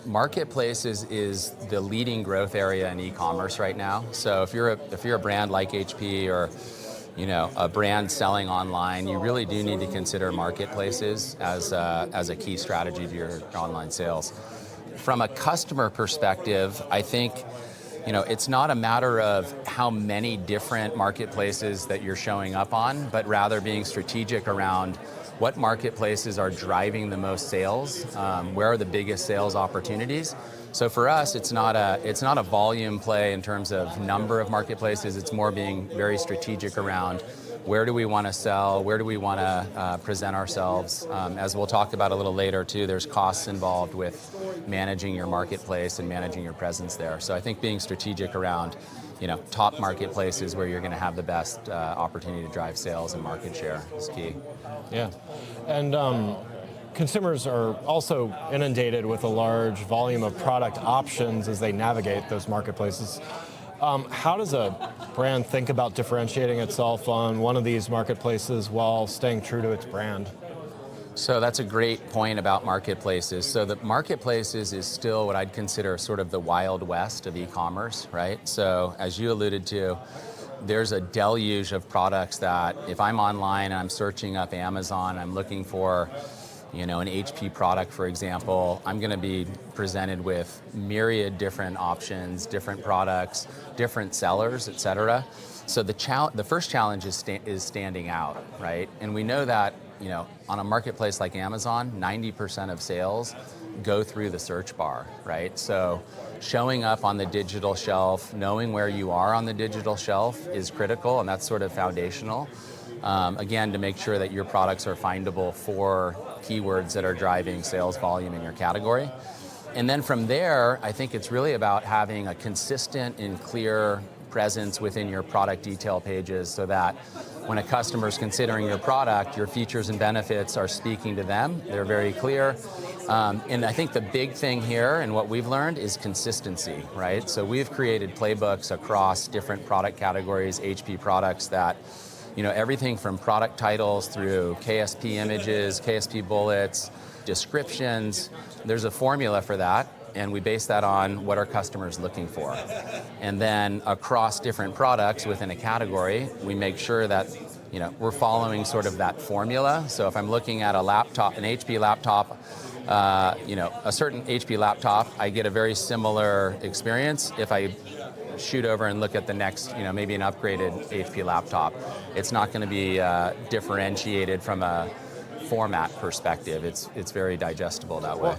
Marketplaces is the leading growth area in e-commerce right now. So if you're a brand like HP or a brand selling online, you really do need to consider marketplaces as a key strategy to your online sales. From a customer perspective, I think it's not a matter of how many different marketplaces that you're showing up on, but rather being strategic around what marketplaces are driving the most sales, where are the biggest sales opportunities. So for us, it's not a volume play in terms of number of marketplaces. It's more being very strategic around where do we want to sell, where do we want to present ourselves. As we'll talk about a little later too, there's costs involved with managing your marketplace and managing your presence there. So I think being strategic around top marketplaces where you're going to have the best opportunity to drive sales and market share is key. Yeah, and consumers are also inundated with a large volume of product options as they navigate those marketplaces. How does a brand think about differentiating itself on one of these marketplaces while staying true to its brand? So that's a great point about marketplaces. So the marketplaces is still what I'd consider sort of the Wild West of e-commerce, right? So as you alluded to, there's a deluge of products that if I'm online and I'm searching up Amazon, I'm looking for an HP product, for example, I'm going to be presented with myriad different options, different products, different sellers, et cetera. So the first challenge is standing out, right? And we know that on a marketplace like Amazon, 90% of sales go through the search bar, right? So showing up on the digital shelf, knowing where you are on the digital shelf is critical, and that's sort of foundational. Again, to make sure that your products are findable for keywords that are driving sales volume in your category. And then from there, I think it's really about having a consistent and clear presence within your product detail pages so that when a customer is considering your product, your features and benefits are speaking to them. They're very clear. And I think the big thing here and what we've learned is consistency, right? So we've created playbooks across different product categories, HP products that everything from product titles through KSP images, KSP bullets, descriptions. There's a formula for that, and we base that on what our customers looking for. And then across different products within a category, we make sure that we're following sort of that formula. So if I'm looking at a laptop, an HP laptop, a certain HP laptop, I get a very similar experience. If I shoot over and look at the next, maybe an upgraded HP laptop, it's not going to be differentiated from a format perspective. It's very digestible that way.